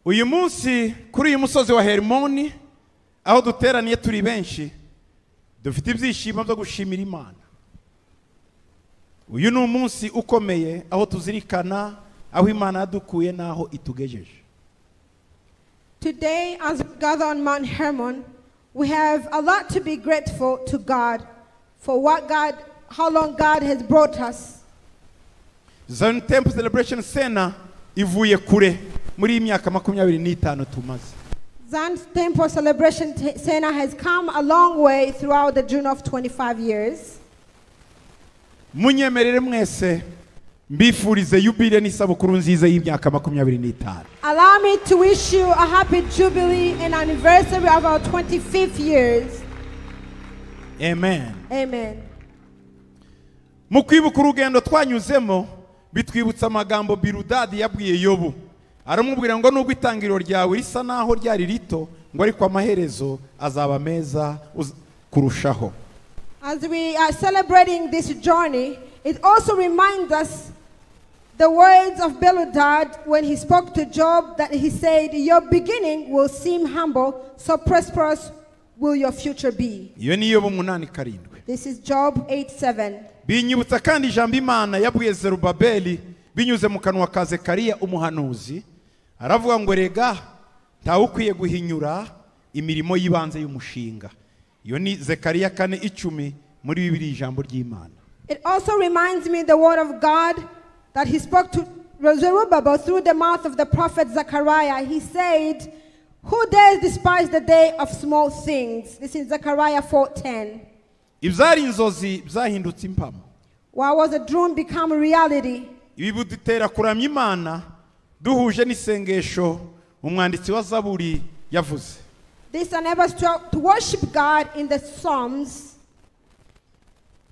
uyu munsi kuri uyu musozi wa Hermoni aho duteraniye turi benshi dufite ibyishimo byo gushimira Imana. Uyu ni umunsi ukomeye aho tuzirikana aho Imana yadukuye naho itugejeje. Today, as we gather on Mount Hermon, we have a lot to be grateful to God for how long God has brought us. Zion Temple Celebration Center ivuye kure muri imyaka 25 tumaze. Zion Temple Celebration Center has come a long way throughout the journey of 25 years. Munyemerere mwese mbifurize yubile n'isabukuru nziza y'imyaka 25. Allow me to wish you a happy jubilee and anniversary of our 25th years. Amen. Amen. Mu kwibuka urugendo twanyuzemo bitwibutsa amagambo Biludadi yabwiye Yobu. Aramubwira ngo nubwo itangiriro ryawe risa naho ryari rito ngo ariko amaherezo azaba meza kurushaho. As we are celebrating this journey, it also reminds us the words of Biludad when he spoke to Job, that he said, your beginning will seem humble, so prosperous will your future be. Iyo ni Yobu 8:7. This is Job 8:7. Binyibutsa kandi ijambo Imana yabwiye Zerubabeli binyuze mu kanwa ka Zekariya umuhanuzi, aravuga ngo rega ntawe ukwiye guhinyura imirimo yibanze y'umushinga. Iyo ni Zekariya 4:10 muri Bibiliya ijambo ry'Imana. It also reminds me the word of God that he spoke to Zerubbabel through the mouth of the prophet Zechariah. He said, who dares despise the day of small things? This is Zechariah 4:10. Ibyari inzozi byahindutse impamo. What was a dream become a reality. Ibi budutera kuramya Imana duhuje n'isengesho umwanditsi wa Zaburi yavuze. This enables us to worship God in the Psalms.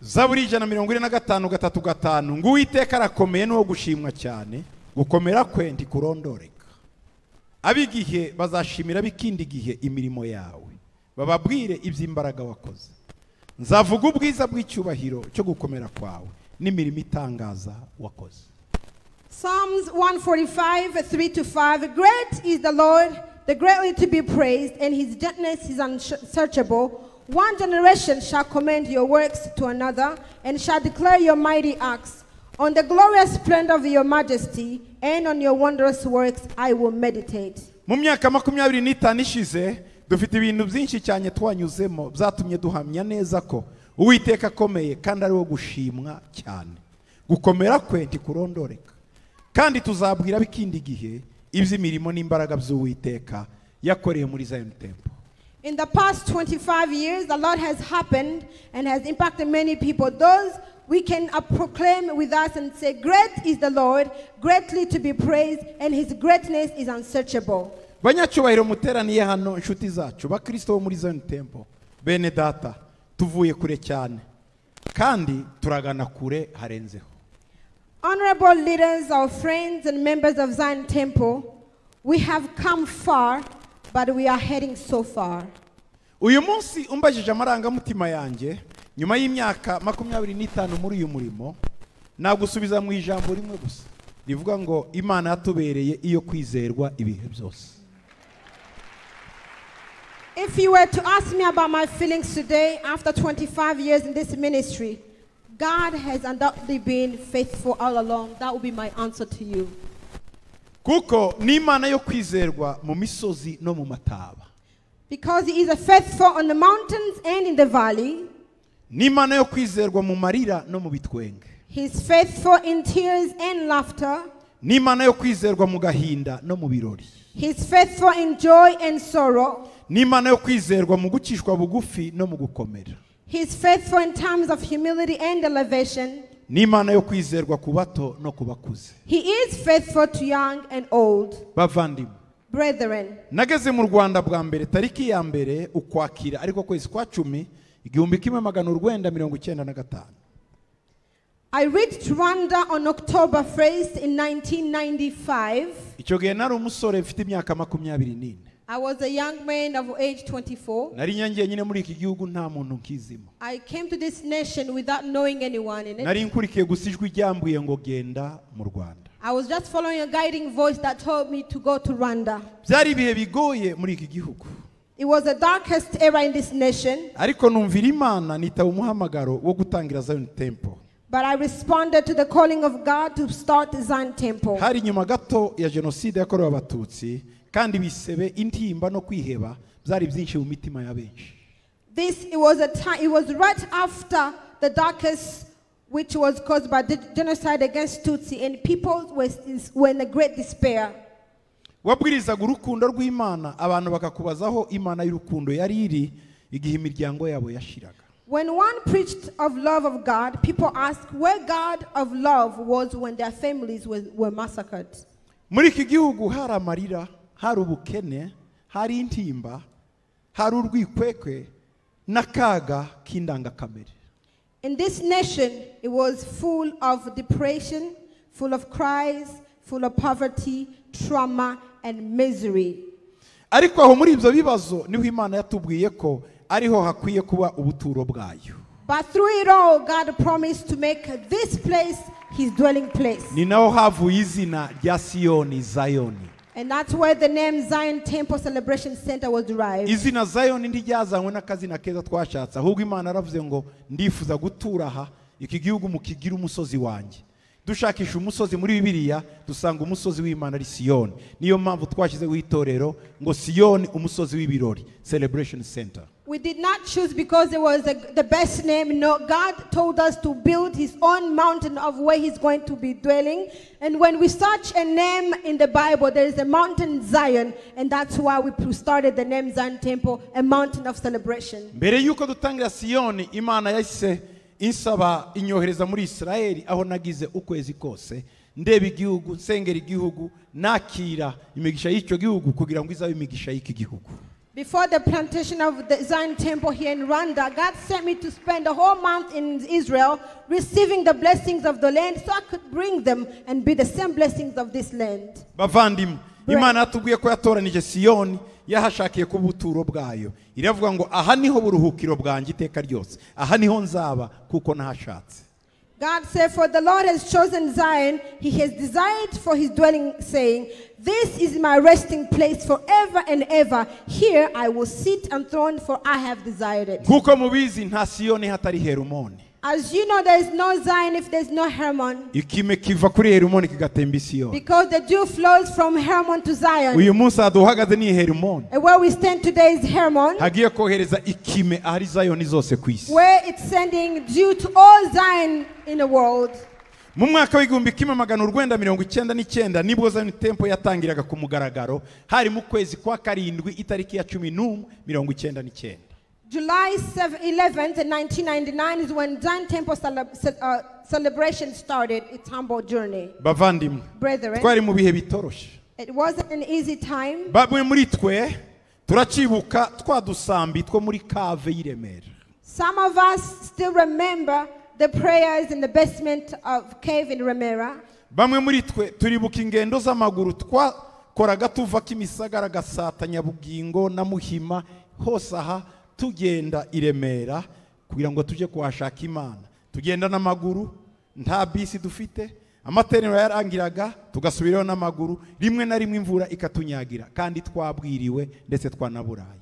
Zaburi 145:3 ngo Uwiteka arakomeye no gushimwa cyane, gukomera kwe ndikurondoreka. Abigihe bazashimira bikindi gihe imirimo yawe, bababwire iby'imbaraga wakoze. Nzavuga ubwiza bw'icyubahiro cyo gukomera kwawe n'imirimo itangaza wakoze. Psalms 145:3-5. Great is the Lord, the greatly to be praised, and his gentleness is unsearchable. One generation shall commend your works to another, and shall declare your mighty acts. On the glorious splendor of your majesty, and on your wondrous works I will meditate. Mu myaka 25 ishize dufite ibintu byinshi cyane twanyuzemo byatumye duhamya neza ko Uwiteka akomeye kandi ari wo gushimwa cyane, gukomera kwe ndikurondoreka. Kandi tuzabwira bikindi gihe iby'imirimo n'imbaraga by'Uwiteka yakoreye muri Zion Temple. In the past 25 years, a lot has happened and has impacted many people. Those we can proclaim with us and say, great is the Lord, greatly to be praised, and his greatness is unsearchable. Banyacyubahiro muteraniye hano inshuti zacu bakristo bo muri Zion Temple, bene data tuvuye kure cyane kandi turagana kure harenzeho. Honorable leaders, our friends and members of Zion Temple, we have come far, but we are heading so far. Uyu munsi umbajije amarangamutima yanjye nyuma y'imyaka 25 muri uyu murimo, nagusubiza mu ijambo rimwe gusa rivuga ngo Imana yatubereye iyo kwizerwa ibihe byose. If you were to ask me about my feelings today after 25 years in this ministry, God has undoubtedly been faithful all along. That will be my answer to you. Kuko ni Imana yo kwizerwa mu misozi no mu mataba. Because he is faithful on the mountains and in the valley. Ni Imana yo kwizerwa mu marira no mu bitwenge. He is faithful in tears and laughter. Ni Imana yo kwizerwa mu gahinda no mu birori. He is faithful in joy and sorrow. Ni Imana yo kwizerwa mu gucishwa bugufi no mu gukomera. He is faithful in times of humility and elevation. Ni Imana yo kwizerwa ku bato no ku bakuze. He is faithful to young and old. Bavandimwe, Brethren, nageze mu Rwanda bwa mbere tariki ya mbere ukwakira ariko kwezi kwa 10 1995. I reached Rwanda on October 1st in 1995. Icyo gihe nari umusore mfite imyaka 24. I was a young man of age 24. Nari nyangiye nyine muri iki gihugu nta muntu nkizimo. I came to this nation without knowing anyone in it. Nari nkurikiye gusa ijwi ryambuye ngo genda mu Rwanda. I was just following a guiding voice that told me to go to Rwanda. byari ibihe bigoye muri iki gihugu, It was the darkest era in this nation, ariko numvira Imana nitaba umuhamagaro wo gutangira Zion Temple. but I responded to the calling of God to start the Zion Temple. Hari nyuma gato ya jenoside yakorewe abatutsi, kandi bisebe intimba no kwiheba byari byinshi mu mitima ya benshi. It was right after the darkest, which was caused by the genocide against Tutsi, and people were in a great despair. Wabwirizaga urukundo rw'Imana, abantu bakakubazaho Imana y'urukundo yari iri igihe imiryango yabo yashiraga. When one preached of love of God, people asked where God of love was when their families were massacred. Muri iki gihugu hari amarira, hari ubukene, hari intimba, hari urwikwekwe n'akaga k'indangakamere. In this nation, it was full of depression, full of cries, full of poverty, trauma, and misery. Ariko aho muri ibyo bibazo niho Imana yatubwiye ko ariho hakwiye kuba ubuturo bwayo. But through it all, God promised to make this place his dwelling place. Ni naho havuye izina rya Siyoni, Zayoni. And that's where the name Zion Temple Celebration Center was derived. Izina Zayoni ntiryazanywe n'akazina keza twashatse, ahubwo Imana yaravuze ngo ndifuza gutura aha iki gihugu mukigira umusozi wanjye. Dushakisha umusozi muri Bibiliya dusanga umusozi w'Imana ari Siyoni. Niyo mpamvu twashyizeho itorero ngo Siyoni umusozi w'ibirori, Celebration Center. We did not choose because it was the best name. No, God told us to build his own mountain of where he's going to be dwelling. And when we search a name in the Bible, there is a mountain Zion. And that's why we started the name Zion Temple, a mountain of celebration. Mbere yuko dutangira Siyoni, Imana yahise insaba inyohereza muri Israeli, aho nagize ukwezi kose ndeba igihugu, nsengera igihugu, nakira imigisha y'icyo gihugu kugira ngo izabe imigisha y'iki gihugu. Before the plantation of the Zion Temple here in Rwanda, God sent me to spend a whole month in Israel receiving the blessings of the land so I could bring them and be the same blessings of this land. Bavandimwe, Imana yatubwiye ko yatoranije Siyoni, yahashakiye ku buturo bwayo. Iravuga ngo aha niho buruhukiro bwanjye iteka ryose, aha niho nzaba kuko nahashatse. God said, for the Lord has chosen Zion, he has desired for his dwelling, saying, this is my resting place forever and ever. Here I will sit enthroned, for I have desired it. Kuko mubizi nta Siyoni hatari Herumoni. As you know, there is no Zion if there is no Hermon. Ikime kiva kuri Herumoni kigatemba Siyoni. Because the dew flows from Hermon to Zion. Uyu munsi aduhagaze ni Herumoni. And where we stand today is Hermon. Hagiye kohereza ikime ahari Zayoni zose ku isi. Where it's sending dew to all Zion in the world. Mu mwaka w'igihumbi kimwe magana urwenda 1999 nibwo Zion Temple yatangiraga ku mugaragaro, hari mu kwezi kwa karindwi itariki ya 11 1999. July 11th, 1999 is when Zion Temple celebration started its humble journey. Bavandimwe, Brethren, twari mu bihe bitoroshe. it wasn't an easy time. Bamwe muri twe turacibuka twadusambi two muri cave y'Iremera. Some of us still remember the prayers in the basement of cave in Remera. Bamwe muri twe turibuka ingendo z'amaguru twakoraga tuva Kimisagara, Gasata, Nyabugingo na Muhima, hose aha tugenda Iremera kugira ngo tuje kuhashaka Imana. Tugenda n'amaguru, nta bisi dufite, amateraniro yarangiraga tugasubirayo n'amaguru, rimwe na rimwe imvura ikatunyagira kandi twabwiriwe ndetse twanaburaye.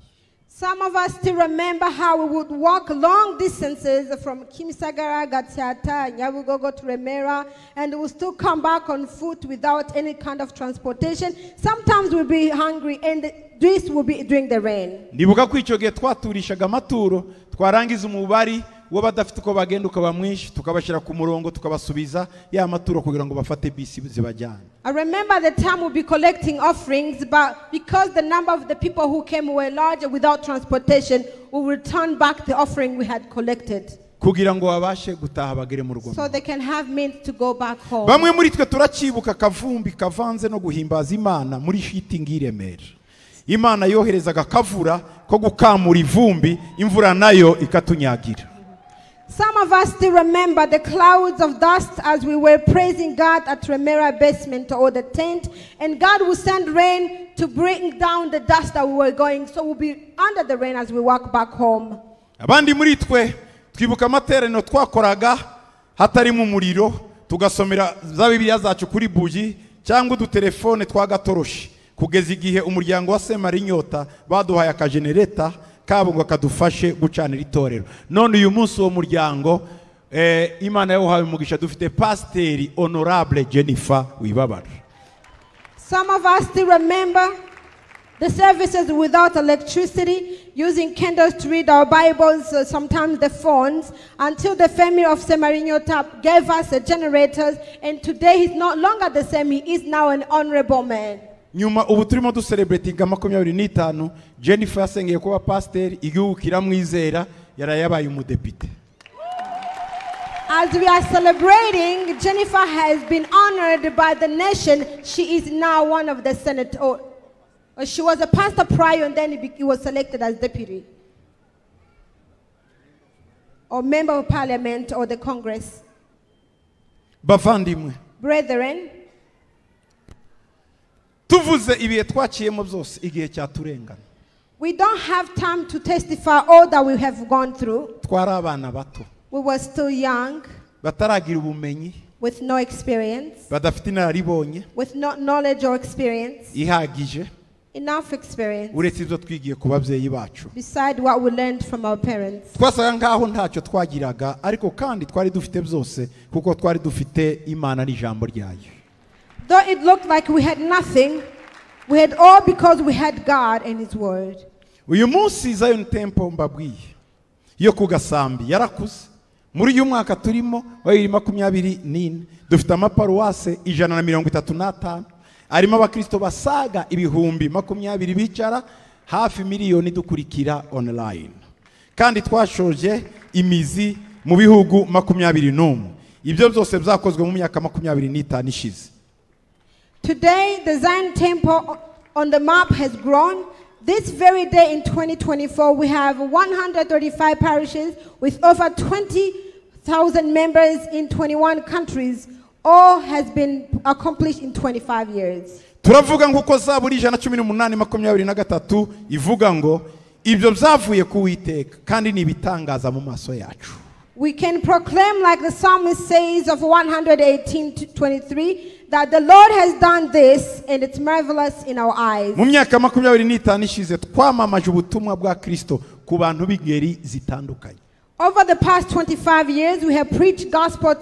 Some of us still remember how we would walk long distances from Kimisagara, Gatsata, Nyabugogo to Remera, and we still come back on foot without any kind of transportation. Sometimes we'll be hungry, and this will be during the rain. Ndibuka ko icyo gihe twaturishaga amaturo, twarangiza umubari wo badafite uko bagenda ukaba mwinshi, tukabashira ku murongo tukabasubiza ya maturo kugira ngo bafate bisi zibajyana. I remember the time we'll be collecting offerings, but because the number of the people who came were larger without transportation, we will return back the offering we had collected. Kugira ngo babashe gutaha bagere mu rugo. So they can have means to go back home. Bamwe muri twe turacibuka kavumbi kavanze no guhimbaza Imana muri shitingi y'Iremera. Imana yoherezaga kavura ko gukamura ivumbi, imvura nayo ikatunyagira. Some of us still remember the clouds of dust as we were praising God at Remera basement or the tent, and God will send rain to bring down the dust that we were going, so we'll be under the rain as we walk back home. Abandi muri twe twibuka amateraniro twakoraga hatari mu muriro, tugasomera za bibiliya zacu kuri buji cyangwa udutelefone twa gatoroshi kugeza igihe umuryango wa Semarinyota baduhaye akajenereta kabo ngo kadufashe gucanira itorero. None uyu munsi uwo muryango Imana yawuhaye umugisha dufite Pasiteri Honorable Jennifer Wibabara. Some of us still remember the services without electricity, using candles to read our Bibles, sometimes the phones, until the family of Semarinyota gave us the generators, and today he's no longer the same, he is now an honorable man. Nyuma ubu turimo ducelebratinga 25 Jennifer yasengeye kuba pasiteri, igihugu kiramwizera, yarayabaye umudepite. As we are celebrating, Jennifer has been honored by the nation. She is now one of the senators. She was a pastor prior, and then he was selected as deputy or member of parliament or the Congress. Bavandimwe, brethren, tuvuze ibihe twaciyemo byose igihe cyaturengana. We don't have time to testify all that we have gone through. Twari abana bato. We were still young, bataragira ubumenyi, with no experience, badafite inararibonye, with no knowledge or experience, ihagije, enough experience, uretse ibyo twigiye ku babyeyi bacu, beside what we learned from our parents. Twasaga ngaho ntacyo twagiraga, ariko kandi twari dufite byose kuko twari dufite Imana n'ijambo ryayo. Though it looked like we had nothing, we had all because we had God and His Word. Uyu munsi Zion Temple mbabwiye yo ku Gasambi yarakuze. Muri uyu mwaka turimo wa 2024 dufite amaparuwase 135, arimo abakristo basaga ibihumbi 20 bicara, hafi miliyoni dukurikira online, kandi twashoje imizi mu bihugu 21. Ibyo byose byakozwe mu myaka 25 ishize. Today the Zion Temple on the map has grown. This very day in 2024, we have 135 parishes with over 20,000 members in 21 countries. All has been accomplished in 25 years. Turavuga nkuko Zaburi 118:23 ivuga ngo ibyo byavuye ku Uwiteka kandi ni bitangaza mu maso yacu. We can proclaim, like the psalmist says of 118:23, that the Lord has done this and it's marvelous in our eyes. Mu myaka 25 ishize twamamaje ubutumwa bwa Kristo ku bantu b'ingeri zitandukanye. Over the past 25 years, we have preached gospel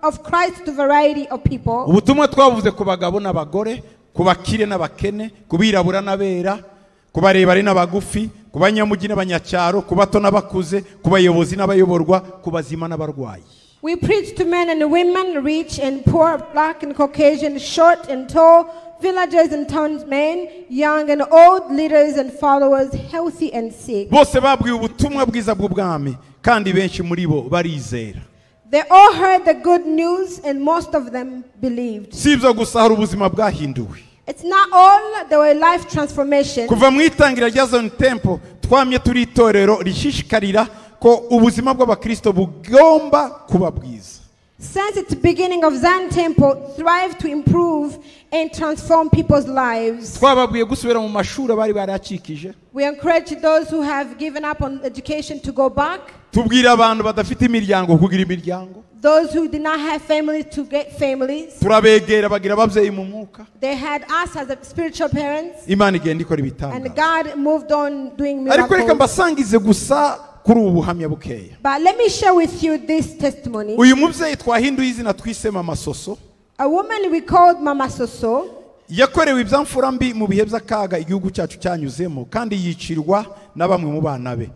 of Christ to variety of people. Ubutumwa twavuze ku bagabo n'abagore, ku bakire n'abakene, ku birabura n'abera, ku barebare n'abagufi, ku banyamugi n'abanyacyaro, ku bato n'abakuze, ku bayobozi n'abayoborwa, ku bazima n'abarwayi. We preach to men and women, rich and poor, black and Caucasian, short and tall, villagers and townsmen, young and old, leaders and followers, healthy and sick. Bose babwiye ubutumwa bwiza bw'ubwami kandi benshi muri bo barizera. They all heard the good news and most of them believed. Sibyo gusa hari ubuzima bwahinduwe. It's not all, there were life transformation. Kuva mu itangira rya Zion Temple twamye turi itorero rishishikarira ko ubuzima bw'abakristo bugomba kuba bwiza. Since its beginning of Zion Temple thrive to improve and transform people's lives. Twababwiye gusubira mu mashuri bari baracikije. We encourage those who have given up on education to go back. Tubwira abantu badafite imiryango kugira imiryango. Those who did not have families to get families. Turabegera bagira ababyeyi mu mwuka. They had us as a spiritual parents. Imana igenda ikora ibitangaza. And God moved on doing Ariko reka miracles. mbasangize gusa kuri ubu buhamya bukeya. But let me share with you this testimony. Uyu mubyeyi twahinduye izina twise Mama Soso. A woman we called Mama Soso. Yakorewe ibyamfura mbi mu bihe by'akaga igihugu cyacu cyanyuzemo kandi yicirwa na bamwe mu bana be.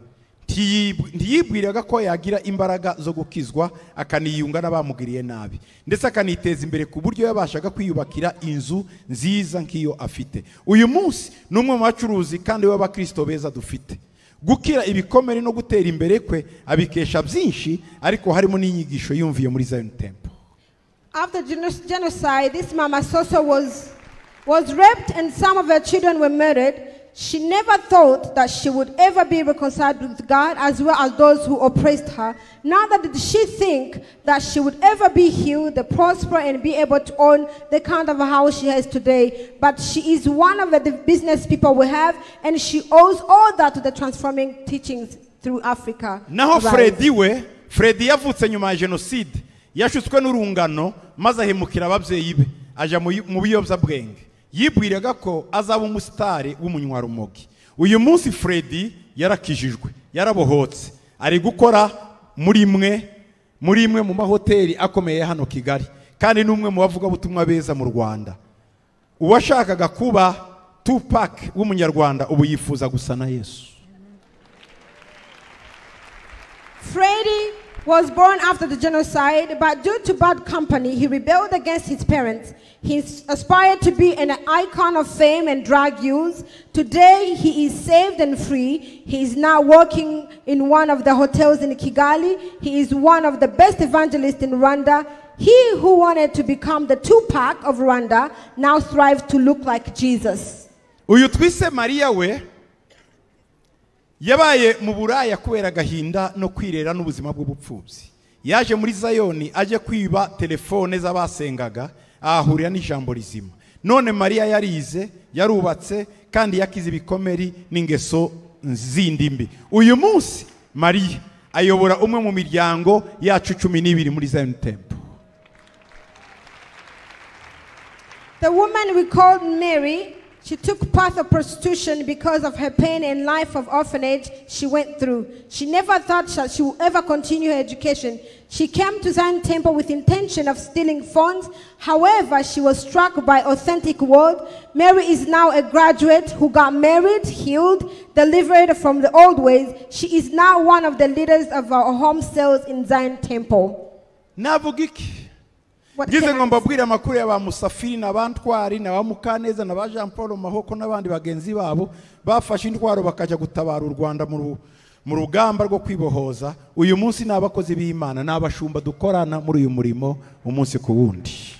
Ntiyibwiraga ko yagira imbaraga zo gukizwa, akaniyunga n'abamugiriye nabi, ndetse akaniteza imbere ku buryo yabashaga kwiyubakira inzu nziza nk'iyo afite. Uyu munsi n'umwe mu bacuruzi kandi w'abakristo beza dufite. Gukira ibikomere no gutera imbere kwe abikesha byinshi, ariko harimo n'inyigisho yumviye muri Zion Temple. After genocide, this Mama Soso was raped and some of her children were murdered. She never thought that she would ever be reconciled with God as well as those who oppressed her. Neither did she think that she would ever be healed, prosper, and be able to own the kind of a house she has today. But she is one of the business people we have, and she owes all that to the transforming teachings through Africa. Naho Freddy yavutse nyuma ya genocide, yashutswe n'urungano maze ahemukira ababyeyi be aja mu biyobyabwenge yibwiraga ko azaba umusitari w'umunywarumogi. Uyu munsi Freddy yarakijijwe yarabohotse ari gukora muri imwe mu mahoteli akomeye hano Kigali kandi n'umwe mu bavuga butumwa beza mu Rwanda. Uwashakaga kuba Tupac w'umunyarwanda ubu yifuza gusa na Yesu. Freddy was born after the genocide, but due to bad company, he rebelled against his parents. He aspired to be an icon of fame and drug use. Today, he is saved and free. He is now working in one of the hotels in Kigali. He is one of the best evangelists in Rwanda. He who wanted to become the Tupac of Rwanda now strives to look like Jesus. Uyu twise Maria we yabaye mu buraya kubera agahinda no kwirera n'ubuzima bw'ubupfubyi. Yaje muri Zayoni aje kwiba telefone z'abasengaga ahahurira n'ijambo rizima. None Maria yarize, yarubatse kandi yakize ibikomeri n'ingeso zindi mbi. Uyu munsi Maria ayobora umwe mu miryango yacu 12 muri Zion Temple. The woman we called Mary, she took path of prostitution because of her pain and life of orphanage she went through. She never thought she would ever continue her education. She came to Zion Temple with intention of stealing funds. However, she was struck by authentic word. Mary is now a graduate who got married, healed, delivered from the old ways. She is now one of the leaders of our home sales in Zion Temple. Navugiki. Gize ngo mbabwira amakuru ya ba Musafiri na Bantwari na ba Mukaneza na ba Jean Paul Mahoko n'abandi bagenzi babo bafashe intwaro bakaja gutabara u Rwanda mu rugamba rwo kwibohoza. Uyu munsi n'abakozi b'Imana n'abashumba dukorana muri uyu murimo umunsi ku wundi.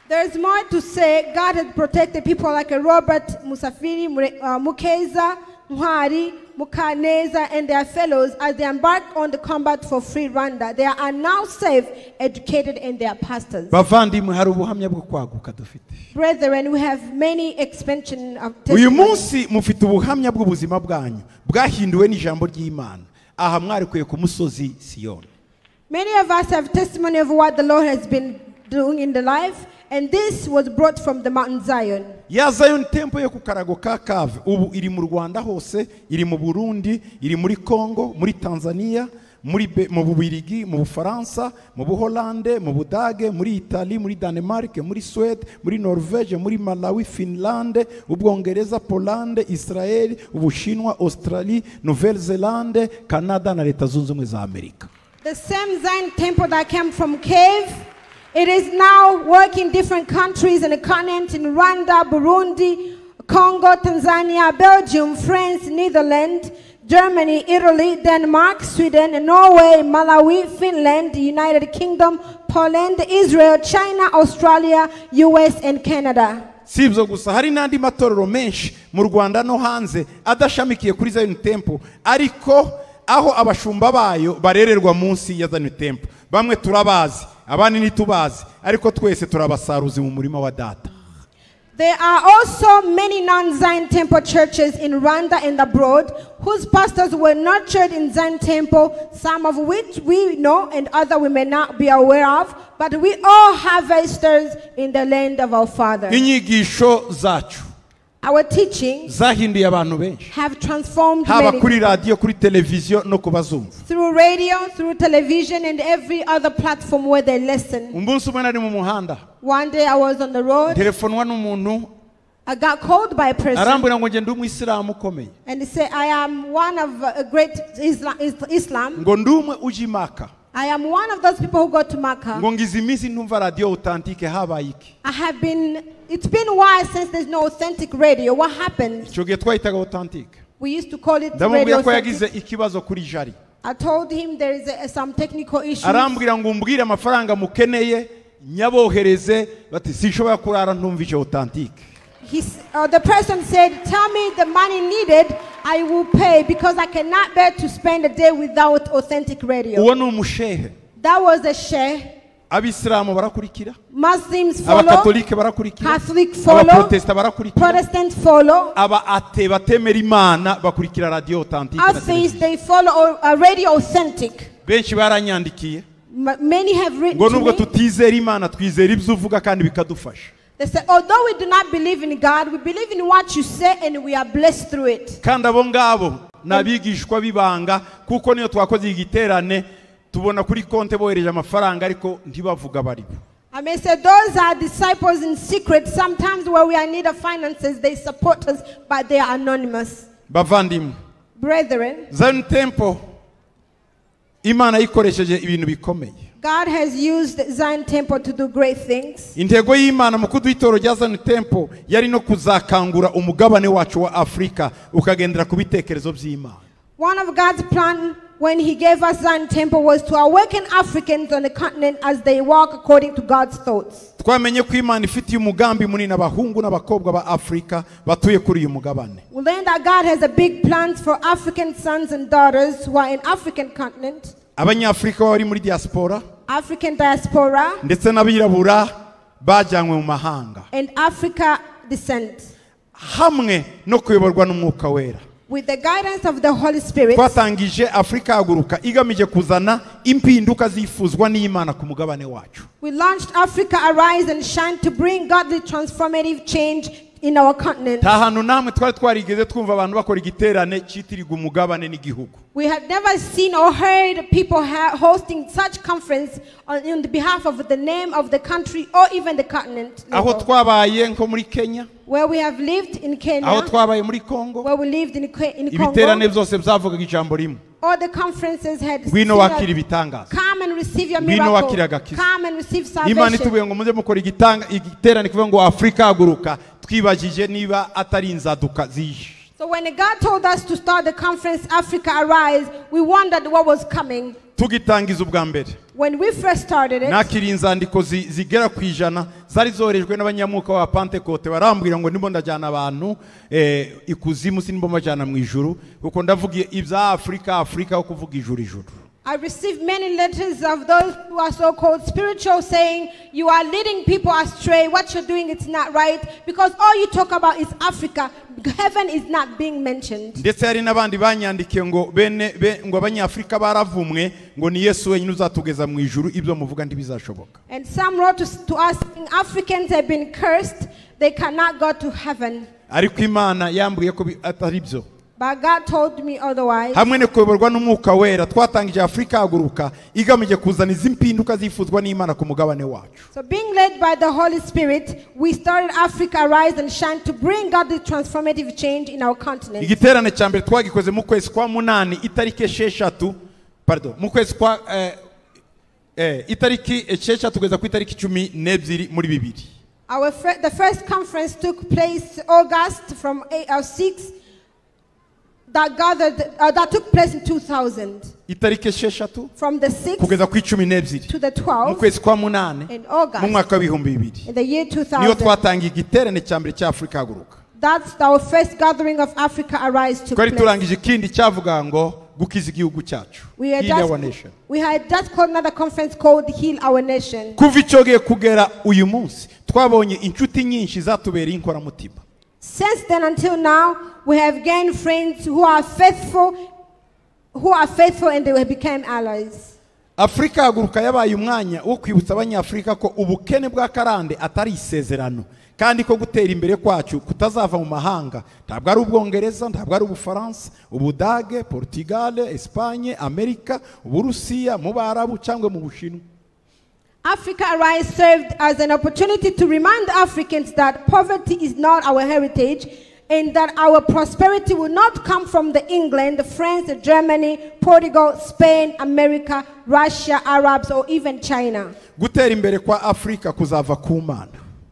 There is more to say. God has protected people like Robert Musafiri, Mukeza, Ntwari, Mukaneza, and their fellows as they embark on the combat for free Rwanda. They are now safe, educated, and they are pastors. Bavandimwe hari ubuhamya bwo kwaguka dufite. Brethren, we have many expansion of testimony. Uyu munsi mufite ubuhamya bw'ubuzima bwanyu bwahinduwe n'ijambo ry'Imana. Aha mwari kwiye ku musozi Siyoni. Many of us have testimony of what the Lord has been doing in the life. And this was brought from the Mountain Zion. Ya Zion Temple yo ku Karago ka Kave ubu iri mu Rwanda hose, iri mu Burundi, iri muri Congo, muri Tanzania, mu Bubiligi, mu Bufaransa, mu Buholande, mu Budage, muri Italy, muri Denmark, muri Sweden, muri Norvege, muri Malawi, Finland, Ubwongereza, Poland, Israel, Ubushinwa, Australia, Nouvelle-Zélande, Canada na Leta Zunze Ubumwe za Amerika. The same Zion Temple that came from Cave, it is now working in different countries and continents in Rwanda, Burundi, Congo, Tanzania, Belgium, France, Netherlands, Germany, Italy, Denmark, Sweden, Norway, Malawi, Finland, United Kingdom, Poland, Israel, China, Australia, US, and Canada. Sibyo gusa hari n'andi matorero menshi mu Rwanda no hanze adashamikiye kuri Zion Temple ariko aho abashumba bayo barererwa munsi ya Zion Temple. Bamwe turabazi abandi nitubazi ariko twese turabasaruzi mu murima wa data. There are also many non-Zion Temple churches in Rwanda and abroad whose pastors were nurtured in Zion Temple, some of which we know and others we may not be aware of, but we all harvesters in the land of our Father. Inyigisho zacu our teachings zahinduye abantu benshi have transformed haba many kuri radio, kuri televiziyo no kubazumva. Through radio, through television, and every other platform where they listen. Umunsi umwe nari mu muhanda. One day I was on the road. Telefonwa n'umuntu. I got called by a person. Arambwira ngo nge ndi umuyisilamu ukomeye. And he said, I am one of a great Islam. Ngo ndumwe uji Maka. I am one of those people who go to Makkah. Ngo ngize iminsi ndumva radio authentique habaye iki. It's been a while since there's no authentic radio. What happened? Ico gihe twayitaga authentique. We used to call it radio. Ndamubwira ko yagize ikibazo kuri Jari. I told him there is some technical issues. Arambwira ngo umbwire amafaranga mukeneye nyabohereze bati sinshobora kurara ntumvije authentique. The person said, tell me the money needed, I will pay because I cannot bear to spend a day without authentic radio. Uwo ni umushehe. That was a sheikh. Abisilamu barakurikira. Muslims follow. Abakatolike barakurikira. Catholic follow. Abaprotesta barakurikira. Protestants follow. Aba ate batemera Imana bakurikira radio authentique. Atheists, they follow a radio authentic. Benshi baranyandikiye. Many have written ngo to nubwo me. tutizera Imana twizera ibyo uvuga kandi bikadufasha. They said, although we do not believe in God, we believe in what you say and we are blessed through it. Kandi abo ngabo nabigishwa bibanga kuko niyo twakoze igiterane tubona kuri konte bohereje amafaranga ariko ntibavuga bari. I may say those are disciples in secret. Sometimes where we are in need of finances, they support us, but they are anonymous. Bavandimwe, Brethren, Zion Temple Imana yikoresheje ibintu bikomeye. God has used Zion Temple to do great things. Intego y'Imana mu kuduha itoro rya Zion Temple yari no kuzakangura umugabane wacu wa Afrika ukagendera ku bitekerezo by'Imana. One of God's plan when he gave us Zion Temple was to awaken Africans on the continent as they walk according to God's thoughts. Twamenye ko Imana ifitiye umugambi munini abahungu n'abakobwa ba Afrika batuye kuri uyu mugabane. We learned that God has a big plans for African sons and daughters who are in African continent. Abanyafrika bari muri diaspora, African diaspora, ndetse n'abirabura bajyanywe mu mahanga, and Africa descent. hamwe no kuyoborwa n'Umwuka Wera. With the guidance of the Holy Spirit, Twatangije Afrika Haguruka igamije kuzana impinduka zifuzwa n'Imana ku mugabane wacu. we launched Africa Arise and Shine to bring godly transformative change in our continent. Nta hantu namwe twari twarigeze twumva abantu bakora igiterane cyitirirwa umugabane n'igihugu. We had never seen or heard people hosting such conference on the behalf of the name of the country or even the continent. Aho twabaye nko muri Kenya, Where we have lived in aho Kenya, twabaye muri Congo, where we lived in ibiterane Congo, byose byavugaga ijambo rimwe. all the conferences had Ngwino said, wakira ibitangaza. come and receive your Ngwino miracle, wakira agakiza. come and receive Imana salvation. itubuye ngo muze mukora igiterane kuvuga ngo Afrika Haguruka, twibajije niba atari inzaduka zije. So when God told us to start the conference Africa Arise, we wondered what was coming. Tugitangiza ubwa mbere, When we first started it, nakiriye inzandiko zigera ku 100 zari zorejwe n'abanyamuka wa Pentecote barambwira ngo ndimo ndajyana abantu ikuzimu sinimbo majyana mu ijuru kuko ndavugiye ibya Afrika ho kuvuga ijuru. I received many letters of those who are so-called spiritual saying, you are leading people astray, what you're doing is not right, because all you talk about is Africa, heaven is not being mentioned. Ndetse hari n'abandi banyandikiye ngo ngo abanyafrika baravumwe ngo ni Yesu wenyine uzatugeza mu ijuru ibyo muvuga ntibizashoboka. And some wrote to us, Africans have been cursed, they cannot go to heaven. Ariko Imana yambwiye ko atari byo. But God told me otherwise. Hamwe no kuyoborwa n'Umwuka Wera twatangije Afrika Haguruka igamije kuzana izimpinduka zifuzwa n'Imana ku mugabane wacu. So being led by the Holy Spirit, we started Africa Arise and Shine to bring godly transformative change in our continent. Igiterane cya mbere twagikoze mu kwezi kwa 8 itariki 6, mu kwezi kwa itariki 6 kugeza ku itariki 12 muri 2. The first conference took place August from 6 that took place in 2000. Itariki 6 from the 6th kugeza ku 12 to the mu 12th kwezi kwa 8 in August mu mwaka wa 2000 in the year niyo 2000. twatangiye igiterane cya mbere cya Afrika Haguruka. That's our first gathering of Africa Arise took Twari place. turangije ikindi cyavuga ngo gukiza igihugu cyacu. Heal our nation. We had just called another conference called Heal Our Nation. Kuva icyo gihe kugera uyu munsi twabonye inshuti nyinshi zatubereye inkoramutima. Since then until now, we have gained friends who are faithful and they became allies. Afrika Haguruka yabaye umwanya wo kwibutsa abanyafrika ko ubukene bwa karande atari isezerano kandi ko gutera imbere kwacu kutazava mu mahanga, ntabwo ari Ubwongereza, ntabwo ari Ubufaransa, Ubudage, Portugal, Espagne, Amerika, Uburusiya, mu Barabu cyangwa mu Bushinwa. Africa Arise served as an opportunity to remind Africans that poverty is not our heritage and that our prosperity will not come from England, France, Germany, Portugal, Spain, America, Russia, Arabs, or even China. Gutera imbere kwa Afrika kuzava ku Mana.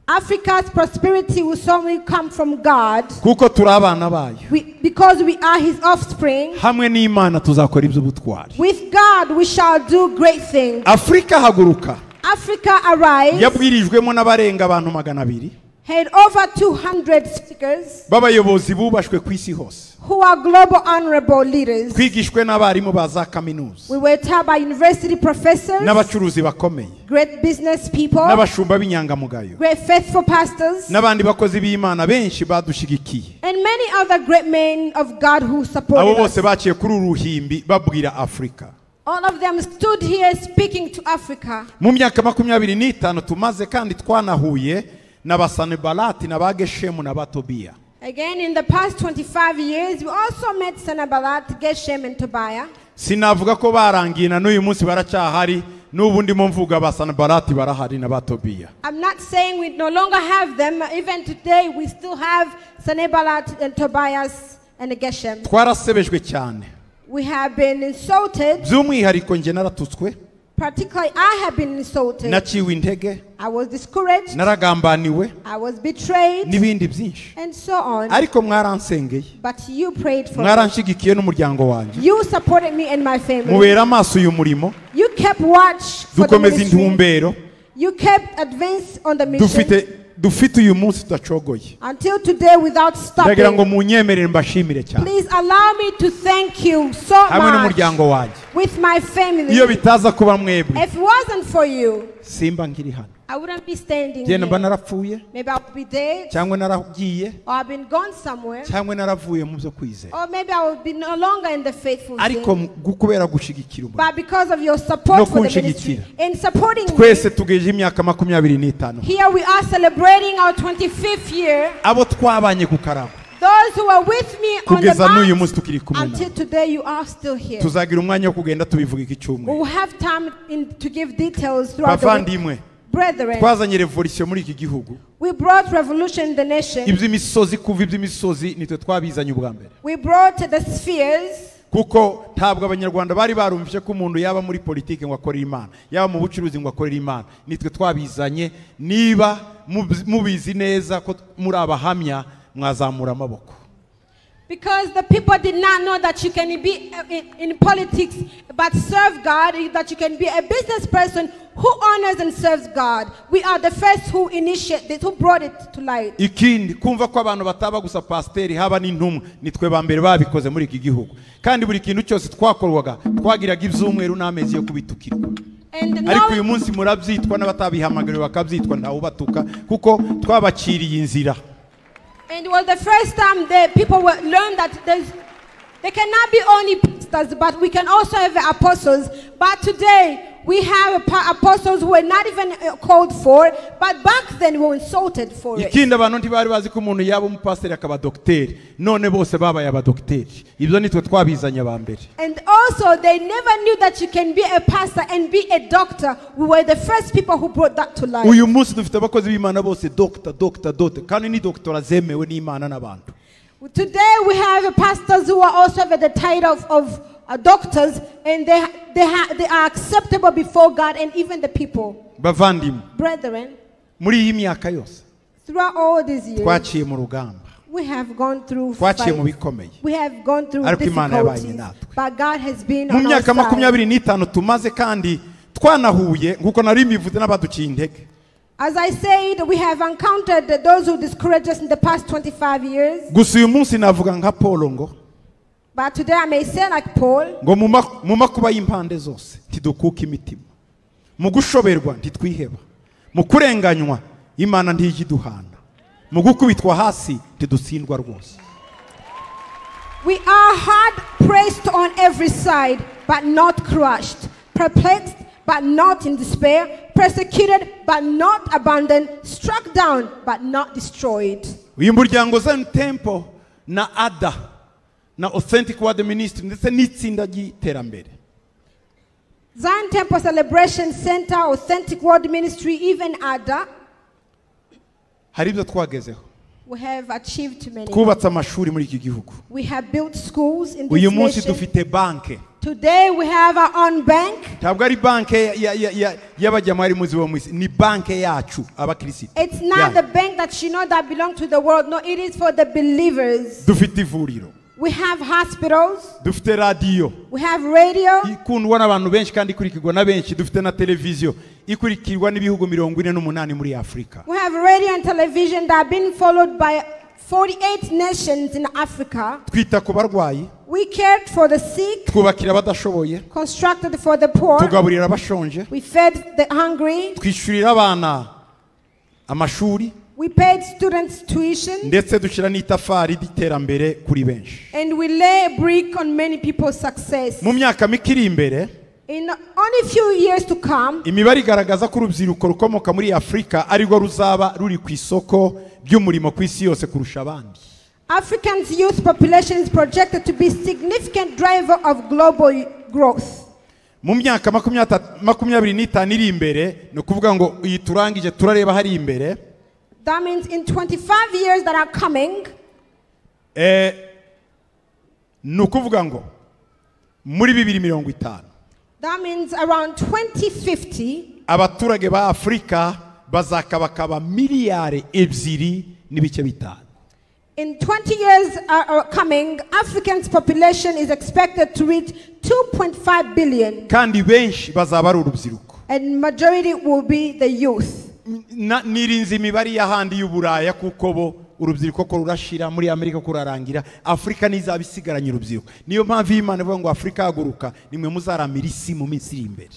Africa's prosperity will certainly come from God. Kuko turi abana bayo. Because we are his offspring. Hamwe n'Imana tuzakora iby'ubutwari. With God we shall do great things. Afrika Haguruka Africa Arise yabwirijwemo n'abarenga abantu 200 had over 200 speakers b'abayobozi bubashwe ku isi hose, who are global honorable leaders. twigishwe n'abarimu ba za kaminuza, We were taught by university professors, n'abacuruzi bakomeye, great business people, n'abashumba b'inyangamugayo, great faithful pastors, n'abandi bakozi b'Imana benshi badushigikiye. and many other great men of God who Abo supported bose us. baciye kuri uruhimbi babwira Afrika. All of them stood here speaking to Africa. mu myaka 25 tumaze kandi twanahuye n'abaSanibalati n'abageshemu n'abatobiya. Again, in the past 25 years, we also met Sanballat, Geshem, and Tobiah. Sinavuga ko barangiye na n'uyu munsi baracyahari n'ubu ndimo mvuga abaSanibalati barahari n'abatobiya. I'm not saying we no longer have them. Even today, we still have Sanballat and Tobias and Geshem. Twarasebejwe cyane. We have been insulted. By'umwihariko nje naratutswe. Particularly, I have been insulted. Naciwe intege. I was discouraged. Naragambaniwe. I was betrayed. N'ibindi byinshi. And so on. Ariko mwaransengeye. But you prayed for me. Mwaranshigikiye n'umuryango wanjye. You supported me and my family. Mubera amaso uyu murimo. You kept watch for the Dukomeza ministry. intumbero. You kept advance on the mission. Dufite uyu munsi tudacogoye. Until today without stopping. Ndagira ngo munyemerere mbashimire cyane. Please allow me to thank you so Hamwe much n'umuryango wanjye. with my family. Iyo bitaza kuba mwebwe. If it wasn't for you, Simba nkiri hano. I wouldn't be standing Genda mba here. narapfuye. Maybe I would be dead, Cyangwa naragiye. or I've been gone somewhere, Cyangwa naravuye mu byo kwizera. or maybe I would be no longer in the faithful Ariko thing. kubera gushigikira umurimo. But because of your support No for the ministry, kunshigikira. in supporting me, Twese tugeje imyaka 25. here we are celebrating our 25th year. Abo twabanye ku karago. Those who are with me on the Kugeza n'uyu munsi mount, tukiri kumwe until nabo. today you are still here. Tuzagira umwanya wo kugenda tubivuga iki We cyumwe. will have time to give details throughout the week. Bavandimwe, Brethren, twazanye revolution muri iki gihugu. we brought revolution in the nation. Iby'imisozi kuva iby'imisozi nitwe twabizanye ubwa mbere. We brought the spheres. Kuko ntabwo abanyarwanda bari barumvise ko umuntu yaba muri politike ngo akorere Imana, yaba mu bucuruzi ngo akorere Imana. Nitwe twabizanye. Niba mubizi neza ko muri abahamya mwazamura amaboko. Because the people did not know that you can be in politics but serve God, that you can be a business person who honors and serves God. We are the first who initiated, who brought it to light. Ikindi kumva ko abantu bataba gusa pasiteri haba n'intumwa nitwe ba mbere babikoze muri iki gihugu. Kandi buri kintu cyose twakorwaga twagiraga ibyumweru n'amezi yo kubitukirwa. Ariko uyu munsi murabyitwa n'abatabihamagariwe bakabyitwa ntawubatuka kuko twabaciriye inzira. And it was the first time that people will learn that there cannot be only pastors, but we can also have apostles. But today, we have apostles who were not even called for, but back then we were insulted for it. Ikindi abantu ntibari bazi ko umuntu yaba umupasiteri akaba dogiteri. None bose babaye abadogiteri. Ibyo nitwe twabizanye aba mbere. And also, they never knew that you can be a pastor and be a doctor. We were the first people who brought that to life. Uyu munsi dufite abakozi b'Imana bose doctor kandi ni doctora zemewe n'Imana n'abantu. Today we have pastors who are also have the title of doctors, and they are acceptable before God and even the people. Bavandimwe, Brethren, muri iyi myaka yose throughout all these years, twaciye mu rugamba. we have gone through Twaciye mu fights. bikomeye. We have gone through Ariko Imana yabanye difficulties, natwe. but God has been Mu on our myaka side. 25 tumaze kandi twanahuye nkuko nari mbivuze n'abaduciye intege. As I said, we have encountered those who discouraged us in the past 25 years. Gusa uyu munsi navuga nka Paul ngo But today I may say like Paul, ngo mu makuba y'impande zose ntidukuka imitima. Mu gushoberwa ntitwiheba. Mu kurenganywa Imana ntiyiduhana. Mu gukubitwa hasi ntidutsindwa rwose. we are hard pressed on every side, but not crushed, perplexed, but not in despair, persecuted, but not abandoned, struck down, but not destroyed. Uyu muryango Zion Temple na ADA na Authentic Word Ministry ndetse n'itsinda ry'iterambere. Zion Temple Celebration Center, Authentic Word Ministry, even ADA, Hari ibyo twagezeho. we have achieved many. Twubatse amashuri muri iki gihugu. We have built schools in this Uyu munsi nation. dufite banke. Today we have our own bank. Ntabwo ari banke y'abajyamari muzi bo mwisi, ni banke yacu abakristo. It's not the bank that you know that belong to the world. No, it is for the believers. Dufite ivuriro. We have hospitals. Dufite radio. We have radio. Ikundwa n'abantu benshi kandi ikurikirwa na benshi. Dufite na televiziyo ikurikirwa n'ibihugu 48 muri Afrika. We have radio and television that have been followed by 48 nations in Africa. Twita ku barwayi. We cared for the sick. Twubakira abadashoboye. Constructed for the poor. Tugaburira abashonje. We fed the hungry. Twishyurira abana amashuri. We paid students tuition. Ndetse dushyira n'itafari y'iterambere kuri benshi. And we lay a brick on many people's success. Mu myaka mikiri imbere In only a few years to come, imibare igaragaza ko urubyiruko rukomoka muri Afurika arirwo ruzaba ruri ku isoko ry'umurimo ku isi yose kurusha abandi. Africa's youth population is projected to be a significant driver of global growth. Mu myaka 25 iri imbere no kuvuga ngo iyi turangije turareba hari imbere. That means in 25 years that are coming, no kuvuga ngo muri 2050 that means around 2050, abaturage ba Afrika bazakabakaba miliyari 2.5. in 20 years coming, Africans' population is expected to reach 2.5 billion. Kandi benshi bazaba ari urubyiruko. And majority will be the youth. Nirinzi imibare y'ahandi y'Uburaya kuko bo urubyiruko ko rurashira muri Amerika kurarangira, Afrika nizaba isigaranye urubyiruko. Niyo mpamvu Imana ivuga ngo Afrika haguruka nimwe muzaramira isi mu minsi iri imbere.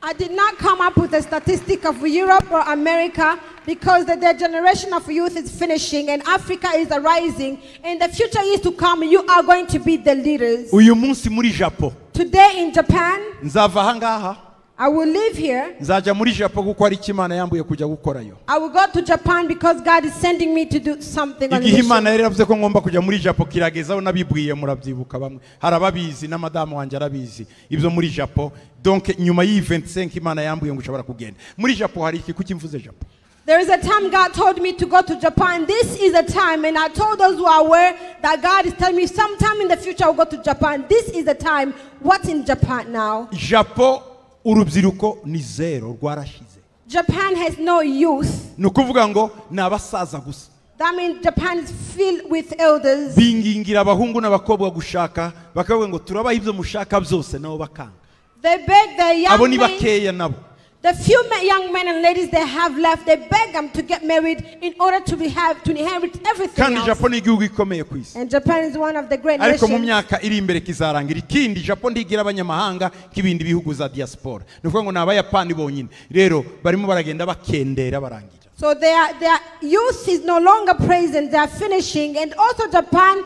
I did not come up with a statistic of Europe or America because the generation of youth is finishing and Africa is arising. In the future years to come, you are going to be the leaders. Uyu munsi muri Japan. Today in Japan, nzava hangaha. I will live here. Nzaja muri Japan kuko ari Imana yambuye kujya gukorayo. I will go to Japan because God is sending me to do something on Igihe mission. Imana yari yavuze ko ngomba kujya muri Japan kiragezaho nabibwiye murabyibuka bamwe. Harababizi na madame wanje arabizi. Ibyo muri Japan. Donc nyuma yi 25 Imana yambuye ngo ushobora kugenda. Muri Japan hari iki kuki mvuze Japan? There is a time God told me to go to Japan. This is a time, and I told those who are aware that God is telling me sometime in the future I'll go to Japan. This is the time. What's in Japan now? Japan urubyiruko ni zero rwarashize. Japan has no youth. Nukuvuga ngo nabasaza gusa. That means Japan is filled with elders. Bingingira abahungu n'abakobwa gushaka bakavuga ngo turabaha ibyo mushaka byose nabo bakanga. They beg the Abo young ni men, bakeya nabo. the few young men and ladies they have left, they beg them to get married in order to inherit everything Kandi else. Japan ni igihugu ikomeye ku isi. And Japan is one of the great Ariko mu nations. myaka iri imbere kizarangira ikindi Japan ndigira abanyamahanga k'ibindi bihugu za diaspora. Nukuvuga ngo n'abayapani bonyine. Rero barimo baragenda bakendera barangira. So their youth is no longer present, they are finishing. And also Japan,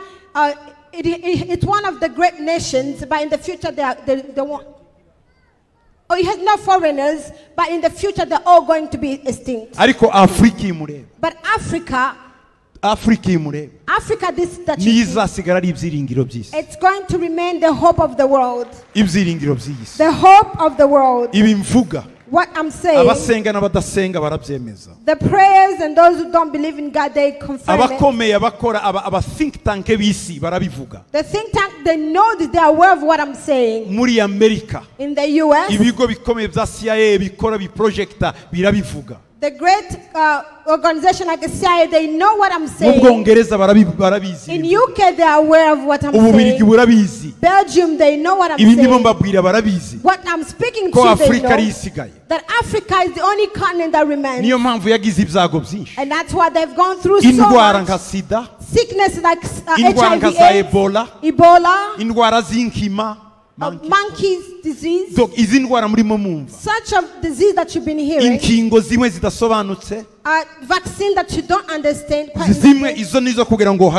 it's one of the great nations, but in the future they won't. Oh, it has no foreigners, but in the future they're all going to be extinct. Ariko Afrika imureba. But Africa, this that you see, nizasigara ari ibyiringiro by'isi. it's going to remain the hope of the world. Ibyiringiro by'isi. The hope of the world. Ibi mvuga. What I'm saying, Abasenga n'abadasenga barabyemeza. the prayers and those who don't believe in God, they confirm it. Abakomeye abakora aba think tank b'isi barabivuga. The think tank, they know that they are aware of what I'm saying. Muri Amerika In the US, ibigo bikomeye bya CIA bikora biprojecta birabivuga. the great organization like CIA, they know what I'm Mu saying. Bwongereza barabizi. In UK, they are aware of what I'm Ububiligi saying. burabizi. Belgium, they know what I'm Ibi ndimo saying. mbabwira barabizi. What I'm speaking Ko to, they Afrika ari know isigaye. that Africa is the only continent that remains. Niyo mpamvu yagize ibyago byinshi. And that's why they've gone through so Indwara much. nka sida, Sickness like indwara nka HIV, za AIDS, Ebola, Ebola, indwara z'inkima, monkey's disease. Donc izi ndwara murimo mumva. Such a disease that you've been hearing. Inkingo zimwe zidasobanutse. A vaccine that you don't understand quite Zimwe easily. izo nizo kugira ngo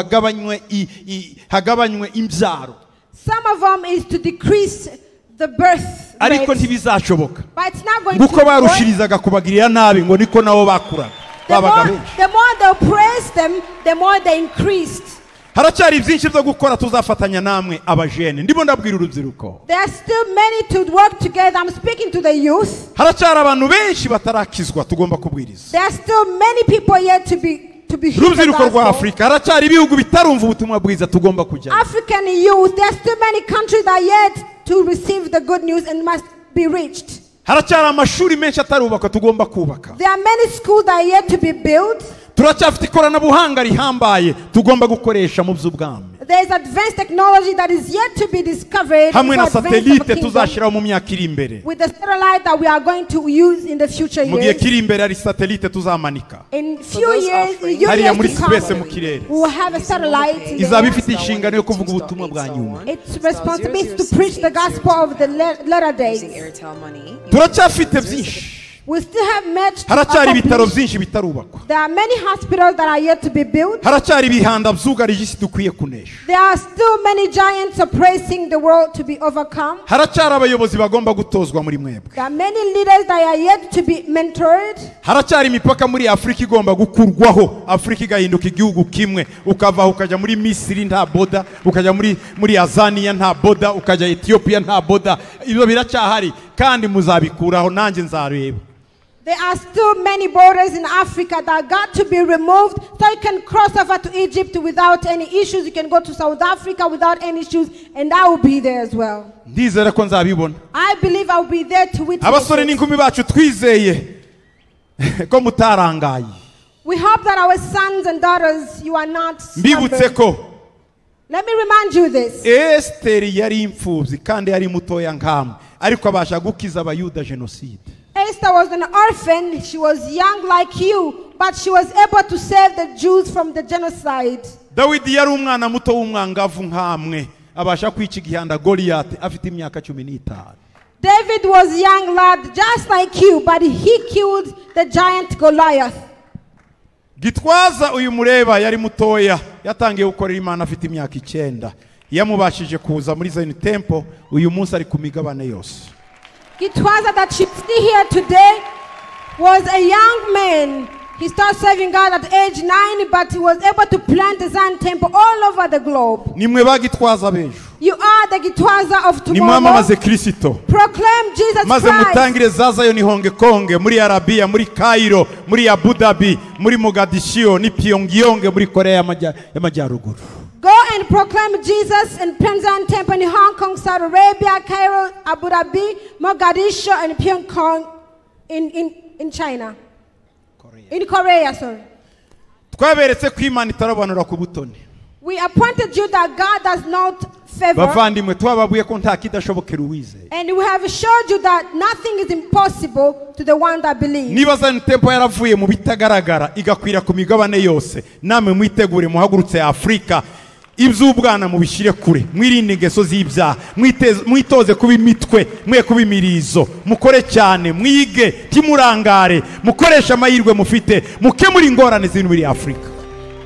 hagabanywe imbyaro. Some of them is to decrease the birth Ariko rate. ntibizashoboka. But it's not going Nguko to barushirizaga kubagirira nabi ngo niko nabo bakuraga. Babaga benshi. the more they praise them, the more they increased. Haracyari byinshi byo gukora tuzafatanya namwe abajene. Ndimo ndabwira urubyiruko. There are still many to work together. I'm speaking to the youth. Haracyari abantu benshi batarakizwa tugomba kubwiriza. There are still many people yet to be healed the Urubyiruko rwa gospel. Afrika haracyari ibihugu bitarumva ubutumwa bwiza tugomba kujya. African youth, there are still many countries that are yet to receive the good news and must be reached. Haracyari amashuri menshi atarubakwa tugomba kubaka. There are many schools that are yet to be built. Turacyafite ikoranabuhanga rihambaye tugomba gukoresha mu by'ubwami. There is advanced technology that is yet to be discovered. Hamwe na for advance of a satellite kingdom. tuzashiraho mu myaka iri imbere. With the satellite that we are going to use in the future Mu gihe years. kiri imbere ari satellite tuzamanika. In few those years, offerings, few Hariya years muri to come, space mu kirere. we will have a satellite in the Izaba air. ifite inshingano yo kuvuga ubutumwa bwa nyuma. Its responsibility is to preach the gospel of the latter days. Using Airtel money. Turacyafite byinshi. We still have much to haracyari ibitaro accomplish. byinshi bitarubakwa, There are many hospitals that are yet to be built. haracyari ibihanda byugarije isi dukwiye kunesha, There are still many giants oppressing the world to be overcome. haracyari abayobozi bagomba gutozwa muri mwebwe, There are many leaders that are yet to be mentored. haracyari imipaka muri Afurika igomba gukurwaho, Afurika igahinduka igihugu kimwe, ukava ukajya muri Misiri nta boda, ukajya muri Azania nta boda, ukajya Ethiopia nta boda. Ibyo biracyahari kandi muzabikuraho, nanjye nzareba. There are still many borders in Africa that got to be removed so you can cross over to Egypt without any issues. You can go to South Africa without any issues, and I will be there as well. Ndizera ko nzabibona. I believe I will be there to witness Abasore it. n'inkumi bacu twizeye ko mutarangaye. We hope that our sons and daughters, you are not Mbibutse stubborn. ko Let me remind you this. Esteri yari imfubyi kandi yari mutoya nkamwe, ariko abasha gukiza abayuda jenoside. Esther was an orphan. She was young like you, but she was able to save the Jews from the genocide. Dawidi yari umwana muto w'umwangavu nkamwe, abasha kwica igihanda Goliath afite imyaka 15. David was a young lad just like you, but he killed the giant Goliath. Gitwaza uyu mureba yari mutoya, yatangiye gukorera Imana afite imyaka 9. Yamubashije kuza muri Zion Temple, uyu munsi ari ku migabane yose. Gitwaza that you see here today was a young man. He started serving God at age 9, but he was able to plant the Zion Temple all over the globe. Nimwe bagitwaza bejo, You are the Gitwaza of tomorrow. nimwamamaze Kristo, Proclaim Jesus maze Christ. mutangire za Zion Honge Konge muri Arabia, muri Cairo, muri Abu Dhabi, muri Mogadishu, ni Pyongyang muri Korea y'Amajyaruguru. Go and proclaim Jesus and plant Zion Temple in Hong Kong, Saudi Arabia, Cairo, Abu Dhabi, Mogadishu, and Pyongyang in China. In Korea, sorry. Twaberetse ko Imana itarabanura ku butoni. We appointed you that God does not favor. Bavandimwe twababuye ko nta kidashobokera uwizeye. And we have showed you that nothing is impossible to the one that believes. Niba Zion Temple yaravuye mu bitagaragara igakwira ku migabane yose, namwe mwitegure muhagurutse Afrika, iby'ubwana mubishire kure, mwirinde ingeso z'ibyaha, mwitoze kuba imitwe, mwe kuba imirizo, mukore cyane, mwige, timurangare, mukoresha amahirwe mufite, mukemura ingorane ziri muri Afrika.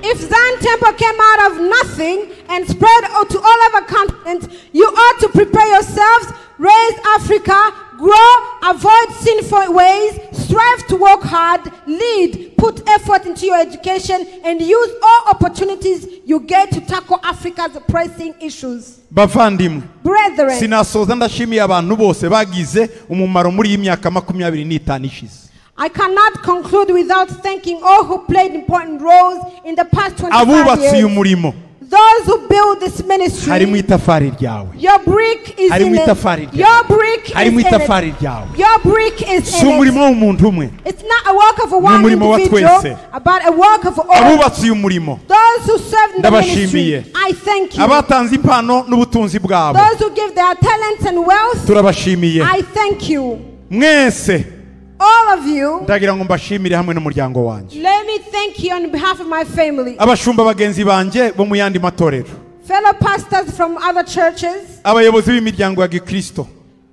If Zion Temple came out of nothing and spread to all over continents, you ought to prepare yourselves, raise Africa, grow, avoid sinful ways, strive to work hard, lead, put effort into your education, and use all opportunities you get to tackle Africa's pressing issues. Bavandimwe, Brethren, sinasoza ndashimiye abantu bose bagize umumaro muri iyi myaka 25 ishize. I cannot conclude without thanking all who played important roles in the past 25 Abubatsi years. umurimo, Those who build this ministry. harimo itafari ryawe, Your brick is harimo in itafari it. ryawe, Your brick is harimo in itafari it. ryawe. Your brick is Si in it. umurimo w'umuntu umwe, It's not a work of one umurimo wa individual, twese. but a work of all. abubatsi umurimo, Those who serve in the Ndabashimiye. ministry, I thank you. abatanze impano n'ubutunzi bwabo, Those who give their talents and wealth, turabashimiye. I thank you. Mwese All of you, ndagira ngo mbashimire hamwe n'umuryango wanjye. let me thank you on behalf of my family. Abashumba bagenzi banjye bo mu yandi matorero, Fellow pastors from other churches, abayobozi b'imiryango ya Gikristo,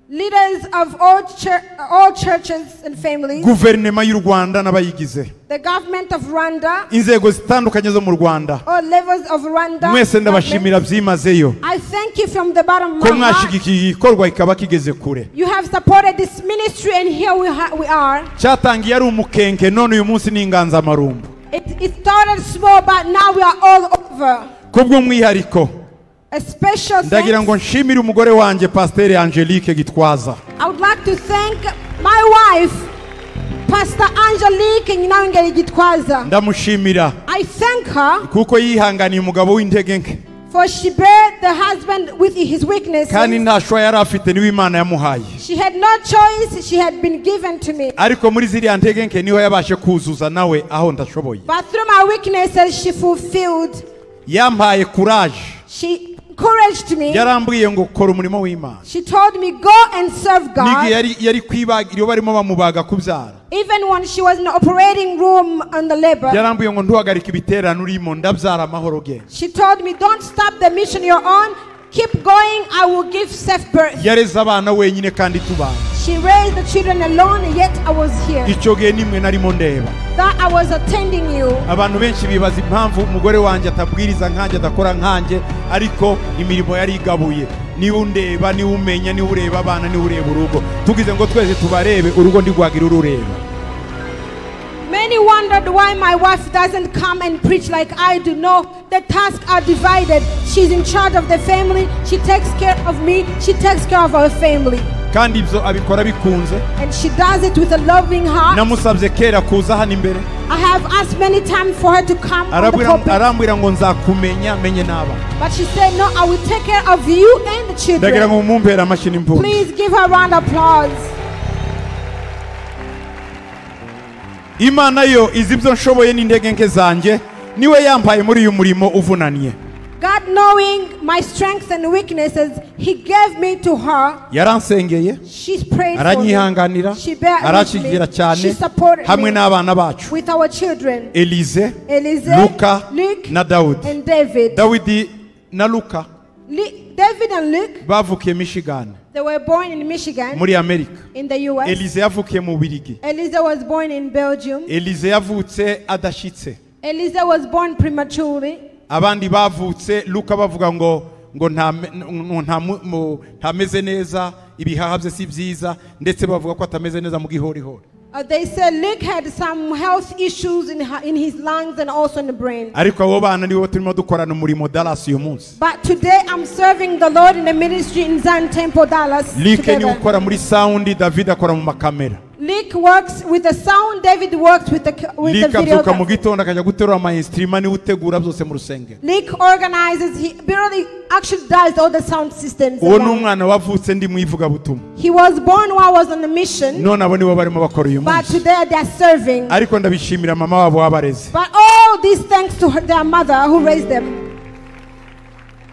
leaders of all churches and families, guverinoma y'u Rwanda n'abayigize, the government of Rwanda, inzego zitandukanye zo mu Rwanda, all levels of Rwanda. mwese ndabashimira byimazeyo I thank you from the bottom of ko my heart. mwashigikiye igikorwa ikaba kigeze kure. You have supported this ministry, and here we are. Cyatangiye ari umukenke, none uyu munsi ni inganzamarumbu. It started small, but now we are all over. Kubw'umwihariko A special ndagira ngo thanks. nshimire umugore wanjye Pasteur Angelique Gitwaza. I would like to thank my wife, Pastor Angelique Nyinawengeri Gitwaza. Ndamushimira I thank her kuko yihanganiye umugabo w'intege nke, for she bare the husband with his weaknesses. kandi nta shwa yari afite niwe Imana yamuhaye, She had no choice. She had been given to me. ariko muri ziriya ntege nke niho yabashe kuzuza nawe aho ndashoboye. But through my weaknesses, she fulfilled. Yampaye courage, She encouraged me. yarambwiye ngo kora umurimo w'Imana. She told me, go and serve God. Yari kwibaga iyo barimo bamubaga kubyara, Even when she was in the operating room on the labor, yarambwiye ngo ntuhagarike ibiterane urimo, ndabyara amahoro genda. she told me, don't stop the mission you're on. Keep going. I will give safe birth. Yareze abana wenyine kandi tubana. She raised the children alone, yet I was here. icyo gihe nimwe narimo ndeba. That I was attending you. Abantu benshi bibaza impamvu umugore wanjye atabwiriza nkanjye adakora nkanjye, ariko imirimo yari igabuye. Niba undeba, niba umenya, niba ureba abana, niba ureba urugo, tugize ngo twese tubarebe urugo ndigwagira urureba. Many wondered why my wife doesn't come and preach like I do. No, the tasks are divided. She's in charge of the family. She takes care of me. She takes care of our family. Kandi ibyo abikora bikunze. And she does it with a loving heart. Namusabye kera kuza hano imbere. I have asked many times for her to come on the pulpit. Arambwira ngo nzakumenya menye naba. But she said, no, I will take care of you and the children. Ndagira ngo mumpera amashini impundu. Please give her a round of applause. Imana yo izi ibyo nshoboye n'intege nke zanjye, niwe yampaye muri uyu murimo uvunaniye. God, knowing my strengths and weaknesses, He gave me to her. Yaransengeye, She prayed for aranyihanganira, me. She bear arashigira with me. cyane She supported hamwe me n'abana bacu. with our children. Elize, Elise, Luka Luke, na Dawudi. and David. Dawidi na Luka David and Luke, bavukiye Michigan they were born in Michigan, muri Amerika. in the U.S. Elize yavukiye mu Bubiligi. Elise was born in Belgium. Elize yavutse adashitse. Elise was born prematurely. Abandi bavutse Luka bavuga ngo ntameze neza, ibihaha bye si byiza, ndetse bavuga ko atameze neza mu gihorihori. They said Luke had some health issues in his lungs and also in the brain. Ariko abo bana nibo turimo dukorana umurimo Dallas uyu munsi. But today I'm serving the Lord in the ministry in Zion Temple, Dallas. Luke ni ukora muri sound, David akora mu makamera. Luke works with the sound, David works with the video. Abyuka mu gitondo akajya guterura ama instrument ni utegura byose mu rusengero. Luke organizes, he barely actually does all the sound systems. Uwo ni umwana wavutse ndi mu ivuga butumwa. He was born while I was on the mission. None abo nibo barimo bakora uyu But munsi. today they are serving. Ariko ndabishimira mama wabo wabareze. But all these thanks to their mother who raised them.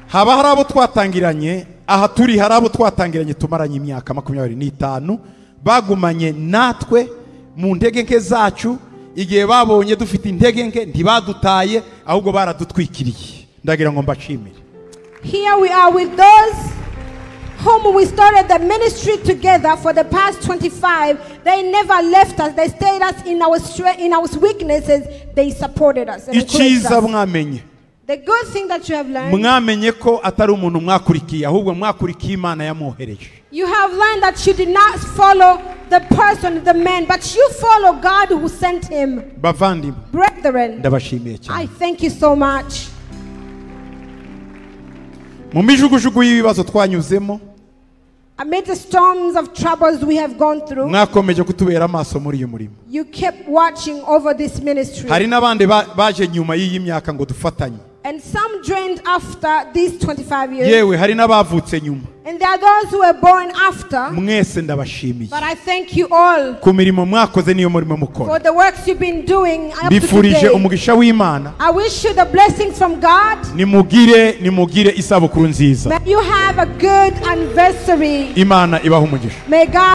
Haba hari abo twatangiranye, aha turi hari abo twatangiranye tumaranye imyaka 25 bagumanye natwe mu ntege nke zacu, igihe babonye dufite intege nke ntibadutaye ahubwo baradutwikiriye. Ndagira ngo mbashimire. Here we are with those whom we started the ministry together for the past 25. They never left us. They stayed us in our weaknesses. They supported us and encouraged Icyiza us. mwamenye. The good thing that you have learned, Mwamenye ko atari umuntu mwakurikiye ahubwo mwakurikiye Imana yamwohereje. you have learned that you did not follow the person, the man, but you follow God who sent him. Bavandimwe, Brethren, ndabashimiye I cyane. thank you so much. Mu mijugujugu y'ibibazo twanyuzemo, Amid the storms of troubles we have gone through, mwakomeje kutubera amaso muri uyu murimo. you kept watching over this ministry. Hari n'abandi baje nyuma y'iyi myaka ngo dufatanye. And some joined after these 25 years. Yewe hari n'abavutse nyuma. And there are those who were born after. Mwese ndabashimiye. But I thank you all Ku mirimo mwakoze niyo murimo mukora. for the works you've been doing up to Bifurije today. umugisha w'Imana. I wish you the blessings from God. Nimugire isabukuru nziza. May you have a good anniversary. Imana ibaha umugisha. May God